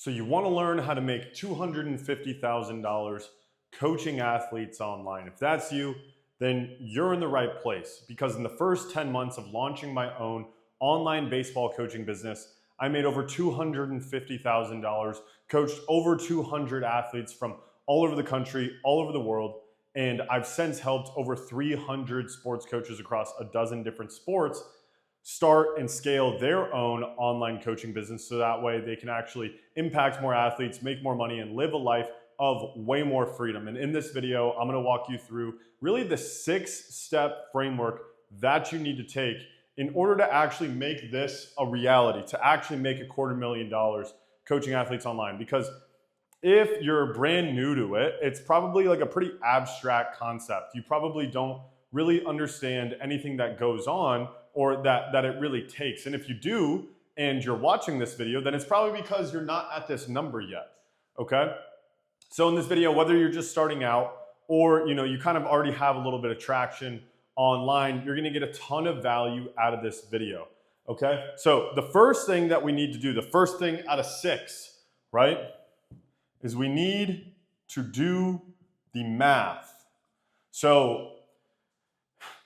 So you want to learn how to make $250,000 coaching athletes online. If that's you, then you're in the right place, because in the first 10 months of launching my own online baseball coaching business, I made over $250,000, coached over 200 athletes from all over the country, all over the world, and I've since helped over 300 sports coaches across a dozen different sports start and scale their own online coaching business, so that way they can actually impact more athletes, make more money, and live a life of way more freedom. And in this video, I'm gonna walk you through really the 6-step framework that you need to take in order to actually make this a reality, to actually make $250,000 coaching athletes online. Because if you're brand new to it, it's probably like a pretty abstract concept. You probably don't really understand anything that goes on or that it really takes. And if you do, and you're watching this video, then it's probably because you're not at this number yet, okay? So in this video, whether you're just starting out or you kind of already have a little bit of traction online, you're gonna get a ton of value out of this video, okay? So the first thing that we need to do, the first thing out of 6, right, is we need to do the math. So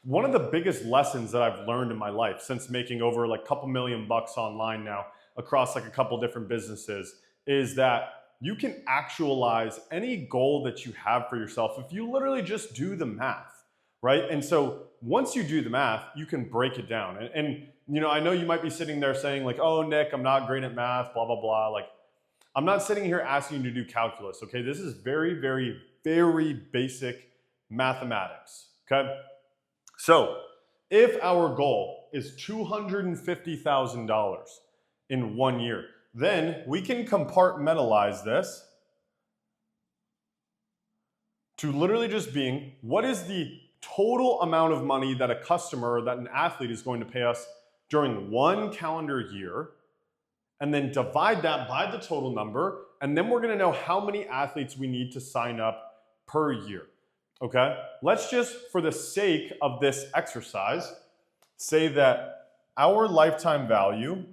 one of the biggest lessons that I've learned in my life since making over like a couple million bucks online now across like a couple different businesses is that you can actualize any goal that you have for yourself if you literally just do the math, right? And so once you do the math, you can break it down. And I know you might be sitting there saying like, oh, Nick, I'm not great at math, blah, blah, blah. Like, I'm not sitting here asking you to do calculus, okay? This is very, very, very basic mathematics, okay? So if our goal is $250,000 in 1 year, then we can compartmentalize this to literally just being, what is the total amount of money that a customer, that an athlete is going to pay us during 1 calendar year, and then divide that by the total number, and then we're gonna know how many athletes we need to sign up per year. Okay, let's just, for the sake of this exercise, say that our lifetime value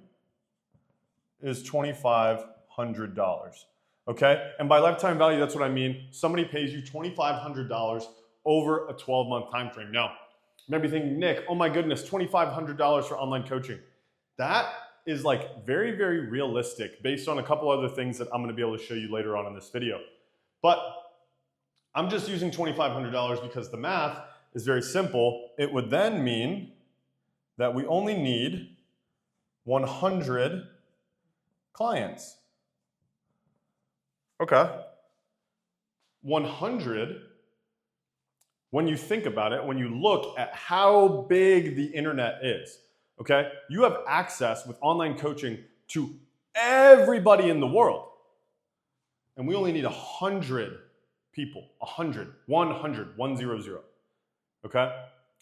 is $2,500. Okay, and by lifetime value, that's what I mean. Somebody pays you $2,500 over a 12-month time frame. Now, you might be thinking, Nick, oh my goodness, $2,500 for online coaching. That is like very, very realistic based on a couple other things that I'm going to be able to show you later on in this video. But I'm just using $2,500 because the math is very simple. It would then mean that we only need 100 clients. Okay. 100, when you think about it, when you look at how big the internet is, okay, you have access with online coaching to everybody in the world. And we only need 100 people, 100, 100, okay?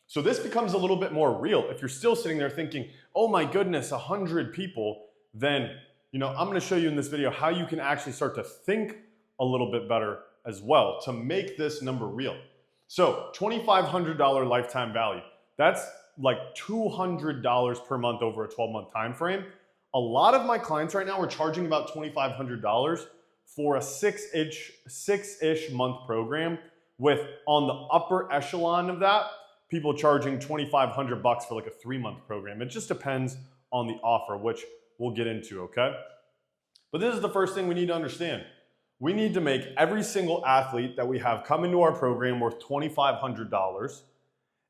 So this becomes a little bit more real. If you're still sitting there thinking, oh my goodness, 100 people, then I'm gonna show you in this video how you can actually start to think a little bit better as well to make this number real. So $2,500 lifetime value, that's like $200 per month over a 12-month time frame. A lot of my clients right now are charging about $2,500 for a six-ish month program, with on the upper echelon of that, people charging $2,500 for like a 3-month program. It just depends on the offer, which we'll get into, okay? But this is the first thing we need to understand. We need to make every single athlete that we have come into our program worth $2,500,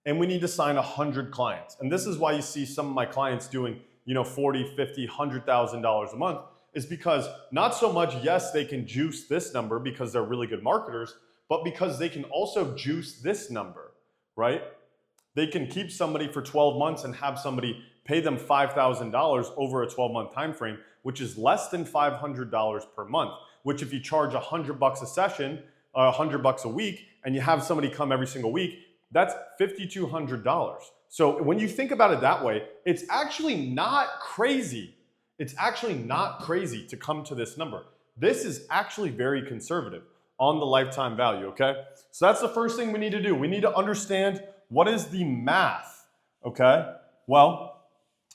and we need to sign 100 clients. And this is why you see some of my clients doing, $40,000, $50,000, $100,000 a month, is because not so much, yes, they can juice this number because they're really good marketers, but because they can also juice this number, right? They can keep somebody for 12 months and have somebody pay them $5,000 over a 12-month time frame, which is less than $500 per month, which if you charge $100 a session, $100 a week, and you have somebody come every single week, that's $5,200. So when you think about it that way, it's actually not crazy. It's actually not crazy to come to this number. This is actually very conservative on the lifetime value, okay? So that's the first thing we need to do. We need to understand what is the math, okay? Well,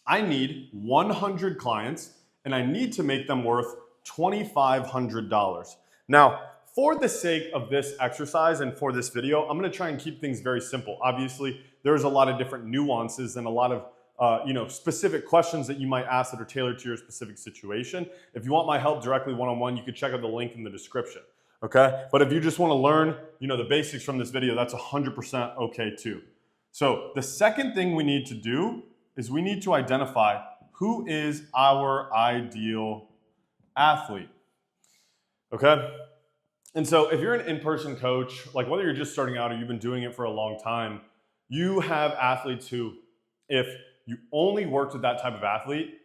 I need 100 clients and I need to make them worth $2,500. Now, for the sake of this exercise and for this video, I'm going to try and keep things very simple. Obviously, there's a lot of different nuances and a lot of specific questions that you might ask that are tailored to your specific situation. If you want my help directly one-on-one, you can check out the link in the description. Okay? But if you just want to learn, the basics from this video, that's 100% okay too. So the second thing we need to do is we need to identify who is our ideal athlete. Okay? And so if you're an in-person coach, like whether you're just starting out or you've been doing it for a long time, you have athletes who, if you only worked with that type of athlete,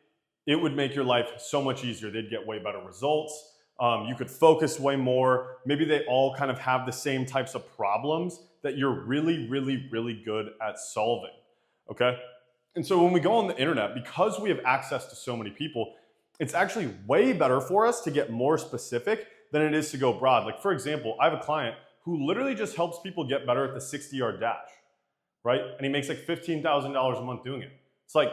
it would make your life so much easier. They'd get way better results. You could focus way more. Maybe they all kind of have the same types of problems that you're really, really, really good at solving, okay? And so when we go on the internet, because we have access to so many people, it's actually way better for us to get more specific than it is to go broad. Like for example, I have a client who literally just helps people get better at the 60-yard dash, right? And he makes like $15,000 a month doing it. It's like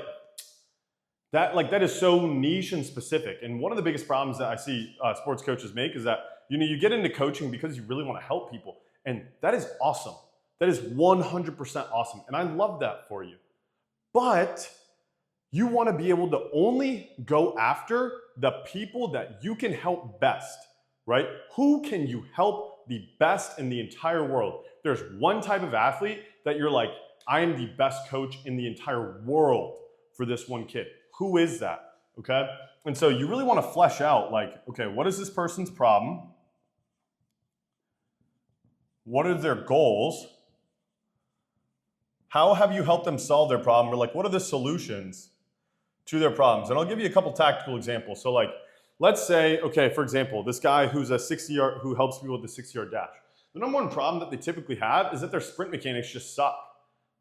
that is so niche and specific. And one of the biggest problems that I see sports coaches make is that you get into coaching because you really want to help people. And that is awesome. That is 100% awesome. And I love that for you. But you want to be able to only go after the people that you can help best, right? Who can you help the best in the entire world? There's one type of athlete that you're like, I am the best coach in the entire world for this one kid. Who is that? Okay? And so you really want to flesh out like, okay, what is this person's problem? What are their goals? How have you helped them solve their problem? Or like, what are the solutions to their problems? And I'll give you a couple tactical examples. So like, let's say, okay, for example, this guy who's a 60-yard, who helps people with the 60-yard dash. The number one problem that they typically have is that their sprint mechanics just suck,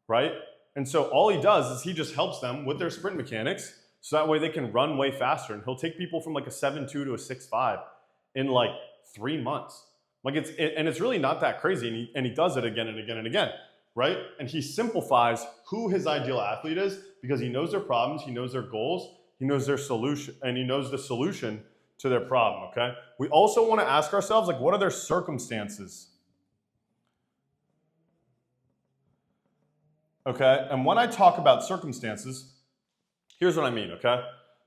right? And so all he does is he just helps them with their sprint mechanics so that way they can run way faster. And he'll take people from like a 7.2 to a 6.5 in like 3 months. Like it's really not that crazy. And he does it again and again and again, right? And he simplifies who his ideal athlete is because he knows their problems, he knows their goals, he knows their solution, and he knows the solution to their problem, okay? We also want to ask ourselves, like, what are their circumstances? Okay, and when I talk about circumstances, here's what I mean, okay?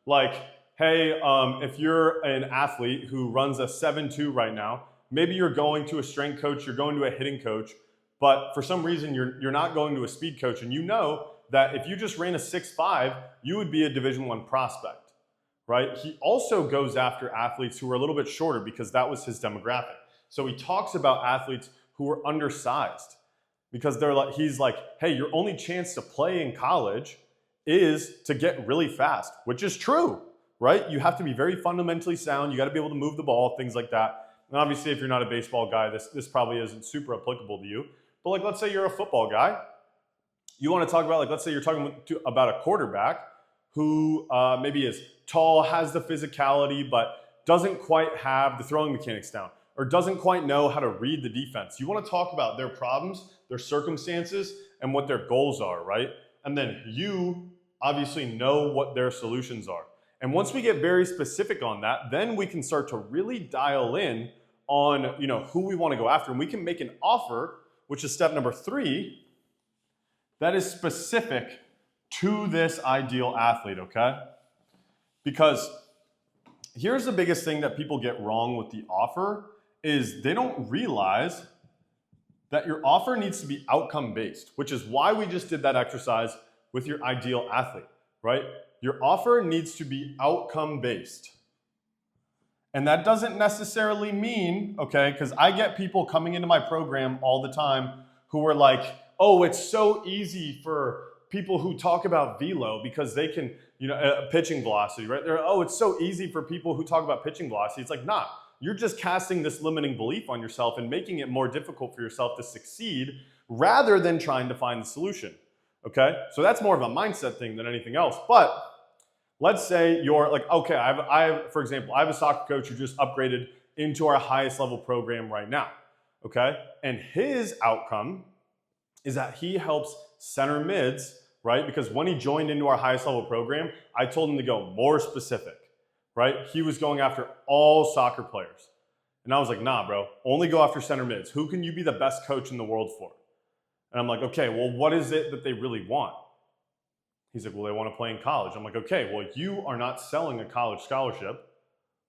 Like, hey, if you're an athlete who runs a 7.2 right now, maybe you're going to a strength coach, you're going to a hitting coach, but for some reason you're not going to a speed coach, and you know that if you just ran a 6.5, you would be a Division I prospect, right? He also goes after athletes who are a little bit shorter because that was his demographic. So he talks about athletes who are undersized because he's like, hey, your only chance to play in college is to get really fast, which is true, right? You have to be very fundamentally sound. You got to be able to move the ball, things like that. And obviously, if you're not a baseball guy, this probably isn't super applicable to you. But like, let's say you're a football guy. You want to talk about, like, let's say you're talking about a quarterback who maybe is tall, has the physicality, but doesn't quite have the throwing mechanics down, or doesn't quite know how to read the defense. You want to talk about their problems, their circumstances, and what their goals are, right? And then you obviously know what their solutions are. And once we get very specific on that, then we can start to really dial in on, who we want to go after. And we can make an offer, which is step number 3, that is specific to this ideal athlete, okay? Because here's the biggest thing that people get wrong with the offer is they don't realize that your offer needs to be outcome-based, which is why we just did that exercise with your ideal athlete, right? Your offer needs to be outcome-based. And that doesn't necessarily mean, okay, because I get people coming into my program all the time who are like, oh, it's so easy for people who talk about velo because they can, pitching velocity, right? Oh, it's so easy for people who talk about pitching velocity. It's like, nah, you're just casting this limiting belief on yourself and making it more difficult for yourself to succeed rather than trying to find the solution, okay? So that's more of a mindset thing than anything else. But let's say you're like, okay, for example, I have a soccer coach who just upgraded into our highest level program right now, okay? And his outcome is that he helps center mids, right? Because when he joined into our highest level program, I told him to go more specific, right? He was going after all soccer players. And I was like, nah, bro, only go after center mids. Who can you be the best coach in the world for? And I'm like, okay, well, what is it that they really want? He's like, well, they want to play in college. I'm like, okay, well, you are not selling a college scholarship.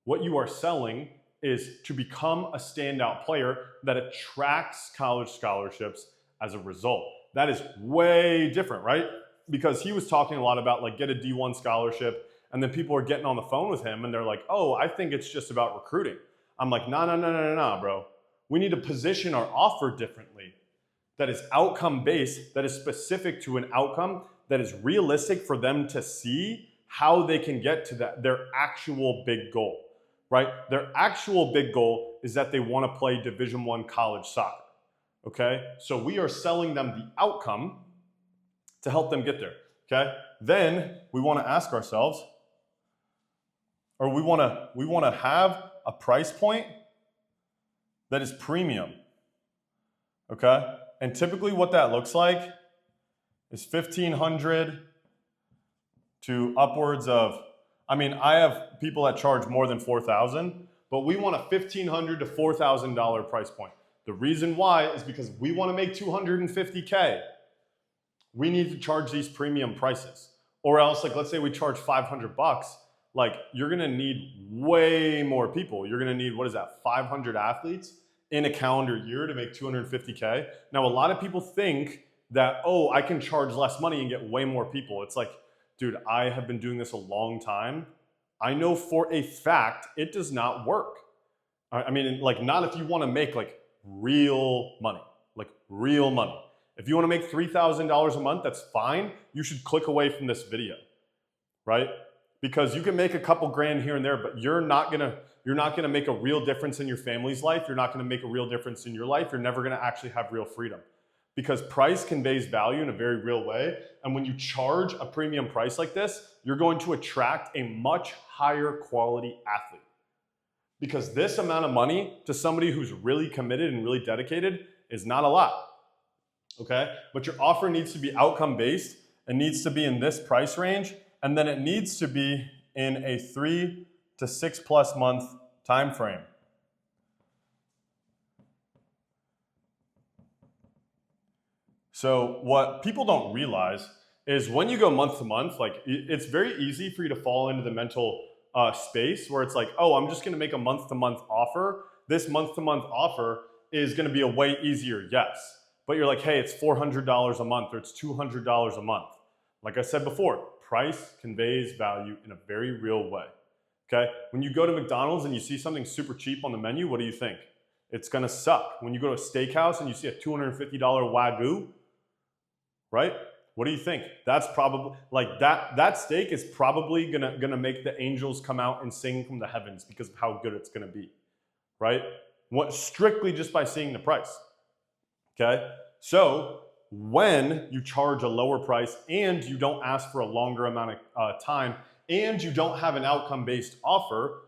What you are selling is to become a standout player that attracts college scholarships as a result. That is way different, right? Because he was talking a lot about like get a D1 scholarship, and then people are getting on the phone with him and they're like, oh, I think it's just about recruiting. I'm like, no, bro. We need to position our offer differently. That is outcome-based, that is specific to an outcome, that is realistic for them to see how they can get to their actual big goal, right? Their actual big goal is that they want to play Division I college soccer, okay? So we are selling them the outcome to help them get there, okay? Then we want to ask ourselves, or we want to have a price point that is premium, okay? And typically what that looks like is $1,500 to upwards of, I mean, I have people that charge more than $4,000, but we want a $1,500 to $4,000 price point. The reason why is because we want to make $250K. We need to charge these premium prices. Or else, like, let's say we charge $500, like, you're going to need way more people. You're going to need, what is that, 500 athletes in a calendar year to make $250K. Now, a lot of people think that, oh, I can charge less money and get way more people. It's like, dude, I have been doing this a long time. I know for a fact it does not work. I mean, like, not if you want to make like real money, like real money. If you want to make $3,000 a month, that's fine. You should click away from this video, right? Because you can make a couple grand here and there, but you're not gonna make a real difference in your family's life. You're not gonna make a real difference in your life. You're never gonna actually have real freedom. Because price conveys value in a very real way. And when you charge a premium price like this, you're going to attract a much higher quality athlete. Because this amount of money to somebody who's really committed and really dedicated is not a lot, okay? But your offer needs to be outcome-based. It needs to be in this price range, and then it needs to be in a 3 to 6+ month time frame. So what people don't realize is when you go month to month, like, it's very easy for you to fall into the mental space where it's like, oh, I'm just gonna make a month-to-month offer. This month-to-month offer is gonna be a way easier yes. But you're like, hey, it's $400 a month or it's $200 a month. Like I said before, price conveys value in a very real way, okay? When you go to McDonald's and you see something super cheap on the menu, what do you think? It's gonna suck. When you go to a steakhouse and you see a $250 Wagyu, right? What do you think? That's probably, like, that steak is probably gonna make the angels come out and sing from the heavens because of how good it's gonna be, right? What, strictly just by seeing the price, okay? So when you charge a lower price and you don't ask for a longer amount of time and you don't have an outcome-based offer,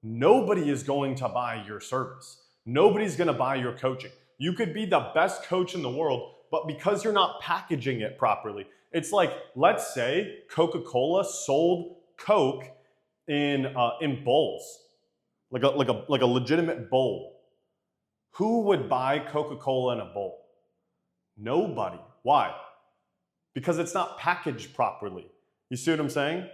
nobody is going to buy your service. Nobody's gonna buy your coaching. You could be the best coach in the world, but because you're not packaging it properly, it's like, let's say Coca-Cola sold Coke in bowls, like a legitimate bowl. Who would buy Coca-Cola in a bowl? Nobody. Why? Because it's not packaged properly. You see what I'm saying?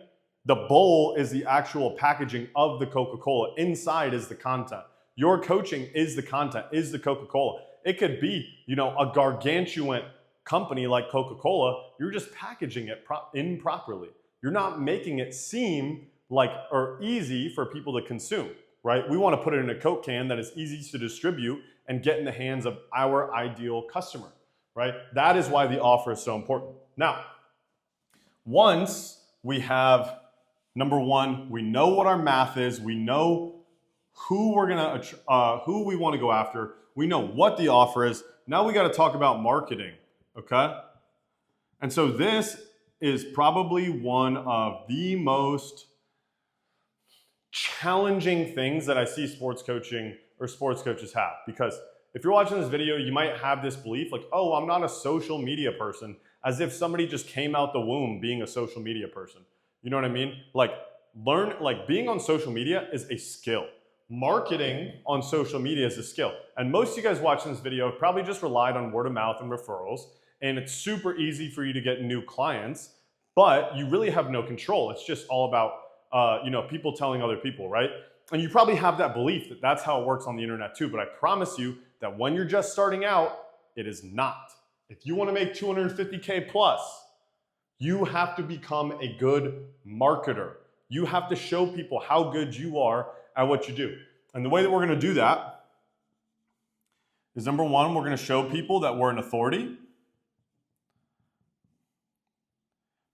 The bowl is the actual packaging of the Coca-Cola. Inside is the content. Your coaching is the content, is the Coca-Cola. It could be, you know, a gargantuan company like Coca-Cola. You're just packaging it improperly. You're not making it seem like or easy for people to consume, right? We want to put it in a Coke can that is easy to distribute and get in the hands of our ideal customer, right? That is why the offer is so important. Now, once we have, number one, we know what our math is, we know who who we want to go after, we know what the offer is. Now we got to talk about marketing, okay? And so this is probably one of the most challenging things that I see sports coaching or sports coaches have. Because if you're watching this video, you might have this belief like, oh, I'm not a social media person, as if somebody just came out the womb being a social media person. You know what I mean? Like, like being on social media is a skill. Marketing on social media is a skill. And most of you guys watching this video have probably just relied on word of mouth and referrals, and it's super easy for you to get new clients, but you really have no control. It's just all about people telling other people, right? And you probably have that belief that that's how it works on the internet too, but I promise you that when you're just starting out, it is not. If you want to make 250K plus, you have to become a good marketer. You have to show people how good you are at what you do. And the way that we're going to do that is, number one, we're going to show people that we're an authority.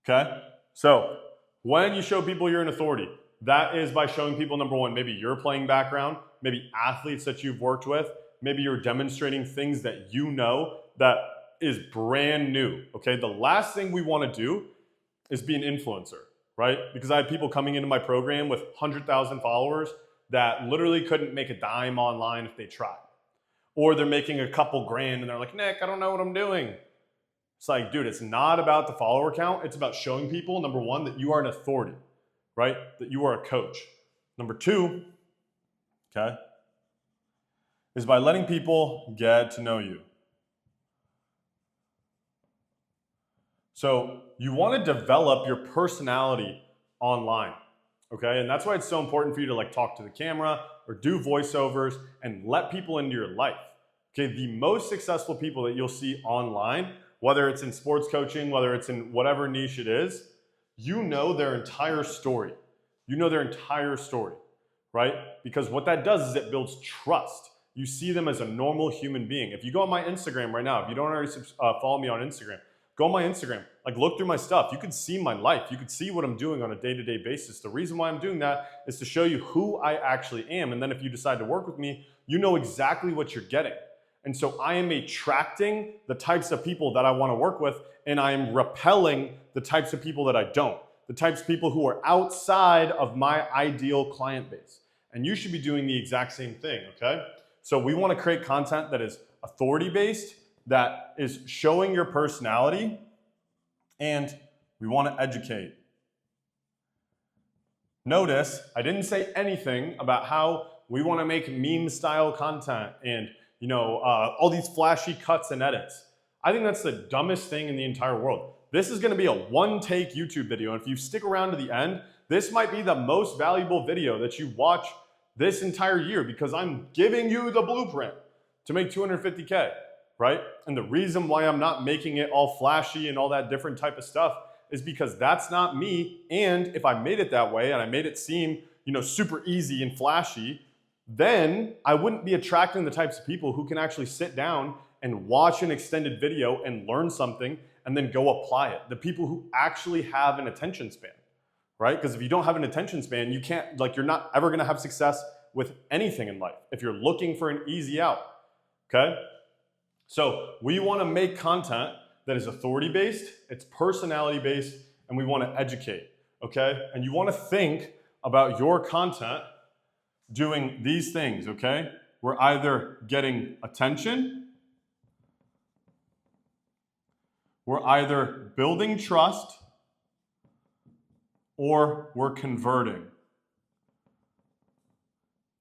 Okay? So when you show people you're an authority, that is by showing people, number one, maybe your playing background, maybe athletes that you've worked with, maybe you're demonstrating things that you know that is brand new, okay? The last thing we want to do is be an influencer, right? Because I had people coming into my program with 100,000 followers that literally couldn't make a dime online if they tried. Or they're making a couple grand and they're like, Nick, I don't know what I'm doing. It's like, dude, it's not about the follower count. It's about showing people, number one, that you are an authority, right? That you are a coach. Number two, okay, is by letting people get to know you. So you want to develop your personality online, okay? And that's why it's so important for you to like talk to the camera or do voiceovers and let people into your life. Okay, the most successful people that you'll see online, whether it's in sports coaching, whether it's in whatever niche it is, you know their entire story. You know their entire story, right? Because what that does is it builds trust. You see them as a normal human being. If you go on my Instagram right now, if you don't already follow me on Instagram, go on my Instagram, like look through my stuff. You could see my life. You could see what I'm doing on a day-to-day basis. The reason why I'm doing that is to show you who I actually am. And then if you decide to work with me, you know exactly what you're getting. And so I am attracting the types of people that I want to work with, and I am repelling the types of people that I don't. The types of people who are outside of my ideal client base. And you should be doing the exact same thing, okay? So we want to create content that is authority-based, that is showing your personality, and we want to educate. Notice, I didn't say anything about how we want to make meme-style content and all these flashy cuts and edits. I think that's the dumbest thing in the entire world. This is going to be a one-take YouTube video, and if you stick around to the end, this might be the most valuable video that you watch this entire year because I'm giving you the blueprint to make 250K, right? And the reason why I'm not making it all flashy and all that different type of stuff is because that's not me, and if I made it that way and I made it seem, super easy and flashy, then I wouldn't be attracting the types of people who can actually sit down and watch an extended video and learn something and then go apply it. The people who actually have an attention span, right? Because if you don't have an attention span, you can't, you're not ever gonna have success with anything in life if you're looking for an easy out, okay? So we wanna make content that is authority-based, it's personality-based, and we wanna educate, okay? And you wanna think about your content doing these things, okay? We're either getting attention, we're either building trust, or we're converting.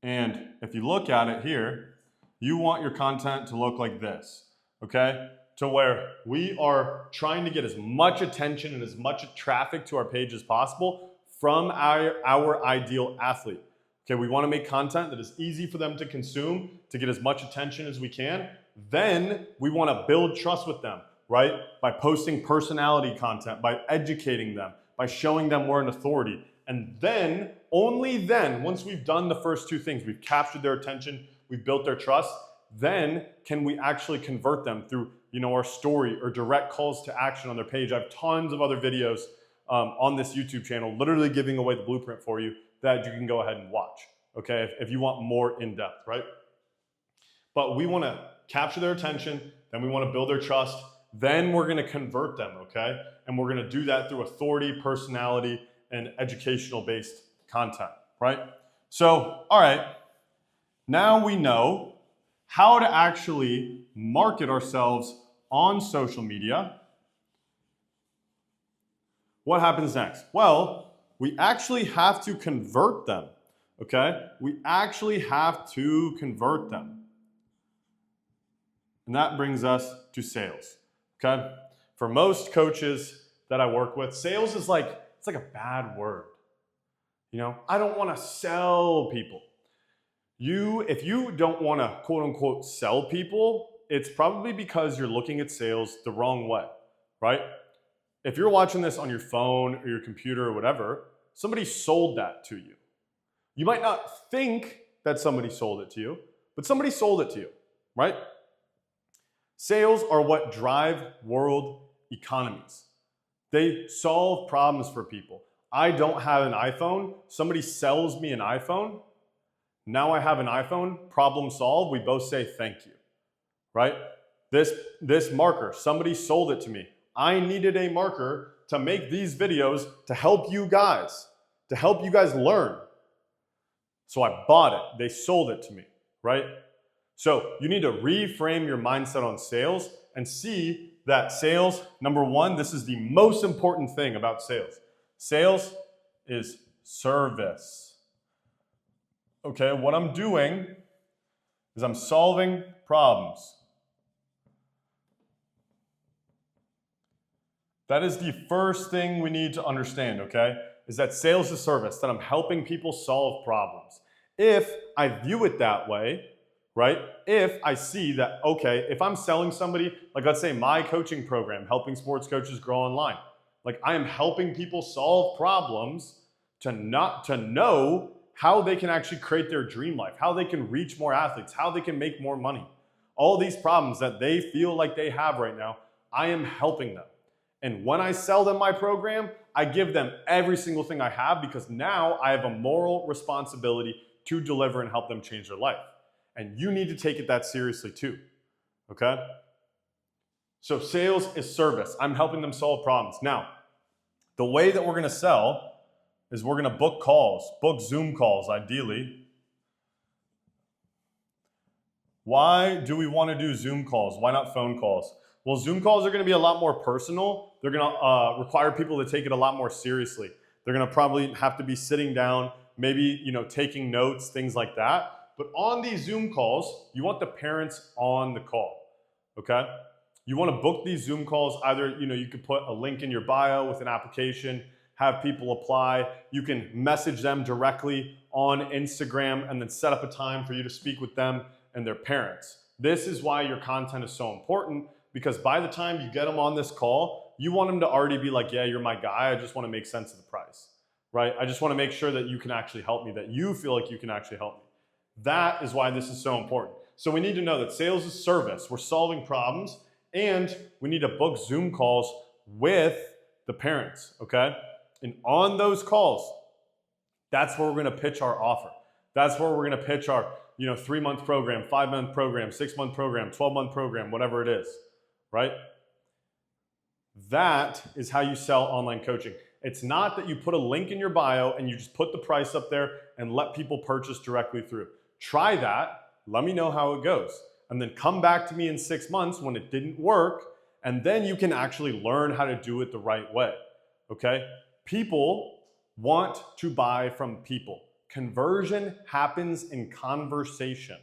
And if you look at it here, you want your content to look like this, okay? To where we are trying to get as much attention and as much traffic to our page as possible from our ideal athlete. Okay, we want to make content that is easy for them to consume, to get as much attention as we can. Then we want to build trust with them, right? By posting personality content, by educating them, by showing them we're an authority. And then, only then, once we've done the first two things, we've captured their attention, we've built their trust, then can we actually convert them through, our story or direct calls to action on their page. I have tons of other videos on this YouTube channel, literally giving away the blueprint for you that you can go ahead and watch, okay, if you want more in-depth, right? But we want to capture their attention, then we want to build their trust, then we're going to convert them, okay? And we're going to do that through authority, personality, and educational-based content, right? So, all right, now we know how to actually market ourselves on social media. What happens next? Well, we actually have to convert them, okay? We actually have to convert them. And that brings us to sales, okay? For most coaches that I work with, sales is like, it's like a bad word. You know, I don't want to sell people. If you don't want to quote unquote sell people, it's probably because you're looking at sales the wrong way, right? If you're watching this on your phone or your computer or whatever, somebody sold that to you. You might not think that somebody sold it to you, but somebody sold it to you, right? Sales are what drive world economies. They solve problems for people. I don't have an iPhone. Somebody sells me an iPhone. Now I have an iPhone, problem solved. We both say thank you, right? This marker, somebody sold it to me. I needed a marker to make these videos to help you guys learn. So I bought it. They sold it to me, right? So you need to reframe your mindset on sales and see that sales, number one, this is the most important thing about sales. Sales is service. Okay, what I'm doing is I'm solving problems. That is the first thing we need to understand, okay? Is that sales is service, that I'm helping people solve problems. If I view it that way, right? If I see that, okay, if I'm selling somebody, like let's say my coaching program, helping sports coaches grow online, like I am helping people solve problems to know how they can actually create their dream life, how they can reach more athletes, how they can make more money. All these problems that they feel like they have right now, I am helping them. And when I sell them my program, I give them every single thing I have because now I have a moral responsibility to deliver and help them change their life. And you need to take it that seriously too, okay? So sales is service. I'm helping them solve problems. Now, the way that we're gonna sell is we're gonna book calls, book Zoom calls ideally. Why do we wanna do Zoom calls? Why not phone calls? Well, Zoom calls are gonna be a lot more personal. They're gonna require people to take it a lot more seriously. They're gonna probably have to be sitting down, maybe taking notes, things like that. But on these Zoom calls, you want the parents on the call, okay? You want to book these Zoom calls. Either, you could put a link in your bio with an application, have people apply. You can message them directly on Instagram and then set up a time for you to speak with them and their parents. This is why your content is so important, because by the time you get them on this call, you want them to already be like, yeah, you're my guy. I just want to make sense of the price, right? I just want to make sure that you can actually help me, that you feel like you can actually help me. That is why this is so important. So we need to know that sales is service. We're solving problems, and we need to book Zoom calls with the parents, okay? And on those calls, that's where we're gonna pitch our offer. That's where we're gonna pitch our 3-month program, 5-month program, 6-month program, 12-month program, whatever it is, right? That is how you sell online coaching. It's not that you put a link in your bio and you just put the price up there and let people purchase directly through. Try that, let me know how it goes, and then come back to me in 6 months when it didn't work, and then you can actually learn how to do it the right way, okay? People want to buy from people. Conversion happens in conversation.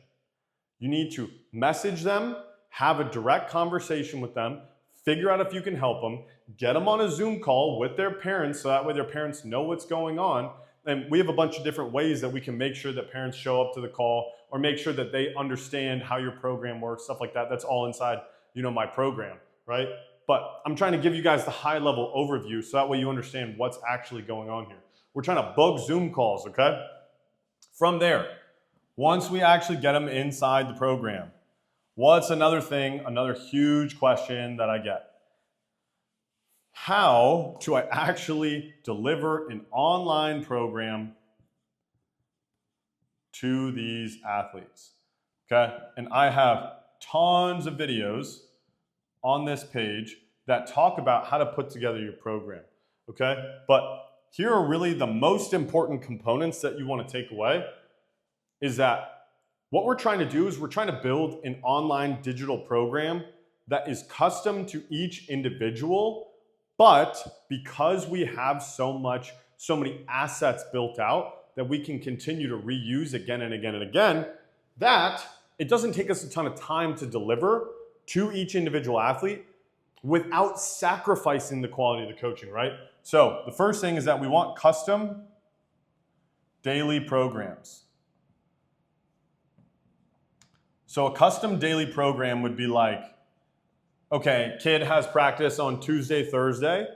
You need to message them, have a direct conversation with them, figure out if you can help them, get them on a Zoom call with their parents so that way their parents know what's going on. And we have a bunch of different ways that we can make sure that parents show up to the call or make sure that they understand how your program works, stuff like that. That's all inside, my program, right? But I'm trying to give you guys the high level overview so that way you understand what's actually going on here. We're trying to book Zoom calls, okay? From there, once we actually get them inside the program, what's another huge question that I get? How do I actually deliver an online program to these athletes? Okay, and I have tons of videos on this page that talk about how to put together your program, okay? But here are really the most important components that you want to take away is that what we're trying to do is we're trying to build an online digital program that is custom to each individual. But because we have so much so many assets built out that we can continue to reuse again and again and again, that it doesn't take us a ton of time to deliver to each individual athlete without sacrificing the quality of the coaching, right? So the first thing is that we want custom daily programs. So a custom daily program would be like, okay, kid has practice on Tuesday, Thursday.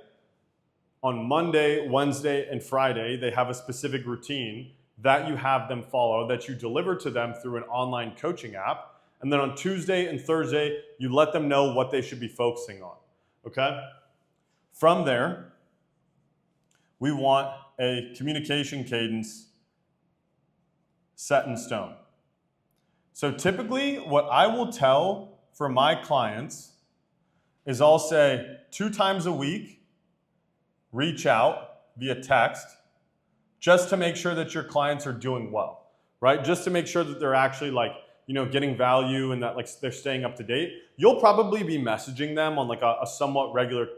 On Monday, Wednesday, and Friday, they have a specific routine that you have them follow, that you deliver to them through an online coaching app. And then on Tuesday and Thursday, you let them know what they should be focusing on, okay? From there, we want a communication cadence set in stone. So typically, what I will tell for my clients is I'll say 2 times a week, reach out via text, just to make sure that your clients are doing well, right? Just to make sure that they're actually like, you know, getting value and that like they're staying up to date. You'll probably be messaging them on like a somewhat regular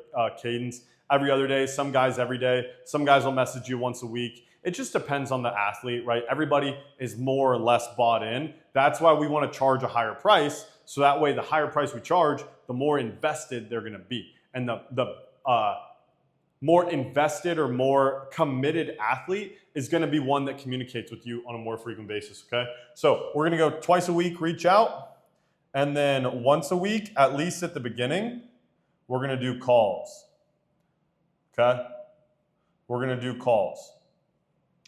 cadence every other day. Some guys every day. Some guys will message you once a week. It just depends on the athlete, right? Everybody is more or less bought in. That's why we want to charge a higher price. So that way, the higher price we charge, the more invested they're going to be. And the more invested or more committed athlete is going to be one that communicates with you on a more frequent basis, okay? So we're going to go twice a week, reach out, and then once a week, at least at the beginning, we're going to do calls, okay? We're going to do calls.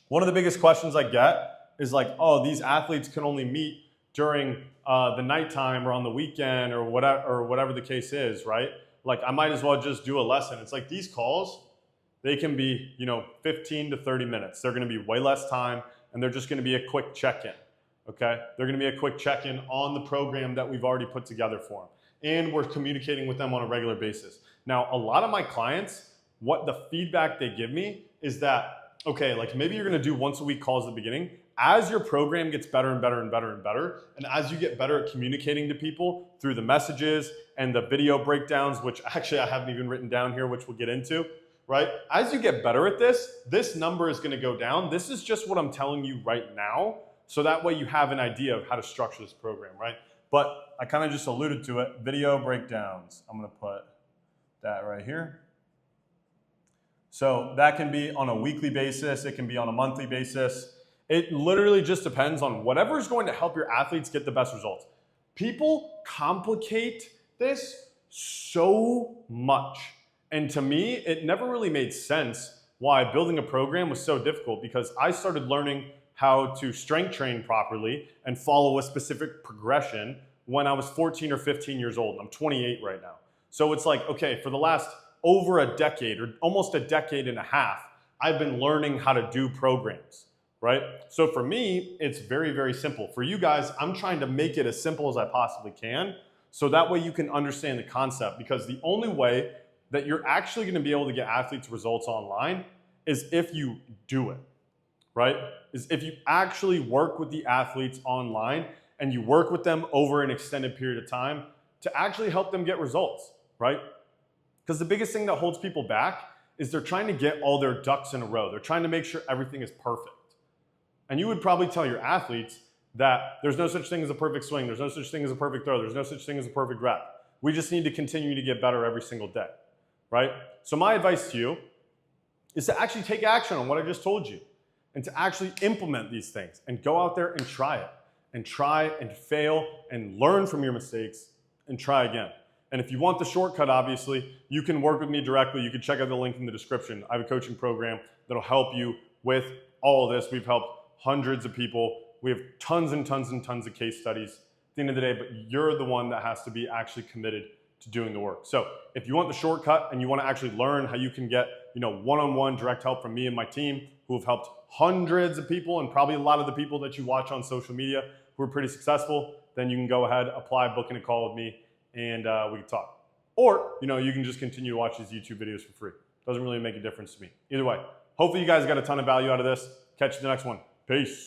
One of the biggest questions I get is like, oh, these athletes can only meet during the nighttime or on the weekend or whatever the case is, right? Like I might as well just do a lesson. It's like these calls, they can be, you know, 15 to 30 minutes. They're going to be way less time and they're just going to be a quick check-in, okay? They're going to be a quick check-in on the program that we've already put together for them. And we're communicating with them on a regular basis. Now, a lot of my clients, what the feedback they give me is that, okay, like maybe you're going to do once a week calls at the beginning. As your program gets better and better and better and better, and as you get better at communicating to people through the messages and the video breakdowns, which actually I haven't even written down here, which we'll get into, right? As you get better at this number is going to go down. This is just what I'm telling you right now. So that way you have an idea of how to structure this program, right? But I kind of just alluded to it, video breakdowns. I'm going to put that right here. So that can be on a weekly basis. It can be on a monthly basis. It literally just depends on whatever is going to help your athletes get the best results. People complicate this so much. And to me, it never really made sense why building a program was so difficult, because I started learning how to strength train properly and follow a specific progression when I was 14 or 15 years old. I'm 28 right now. So it's like, okay, for the last over a decade or almost a decade and a half, I've been learning how to do programs. Right? So for me, it's very, very simple. For you guys, I'm trying to make it as simple as I possibly can, so that way you can understand the concept, because the only way that you're actually going to be able to get athletes results online is if you do it, right? Is if you actually work with the athletes online and you work with them over an extended period of time to actually help them get results, right? Because the biggest thing that holds people back is they're trying to get all their ducks in a row. They're trying to make sure everything is perfect. And you would probably tell your athletes that there's no such thing as a perfect swing, there's no such thing as a perfect throw, there's no such thing as a perfect rep. We just need to continue to get better every single day, right? So my advice to you is to actually take action on what I just told you and to actually implement these things and go out there and try it and try and fail and learn from your mistakes and try again. And if you want the shortcut, obviously, you can work with me directly. You can check out the link in the description. I have a coaching program that'll help you with all of this. We've helped hundreds of people. We have tons and tons and tons of case studies at the end of the day, but you're the one that has to be actually committed to doing the work. So if you want the shortcut and you want to actually learn how you can get, you know, one-on-one direct help from me and my team, who have helped hundreds of people and probably a lot of the people that you watch on social media who are pretty successful, then you can go ahead, apply, book in a call with me, and we can talk. Or, you know, you can just continue to watch these YouTube videos for free. Doesn't really make a difference to me. Either way, hopefully you guys got a ton of value out of this. Catch you in the next one. Peace.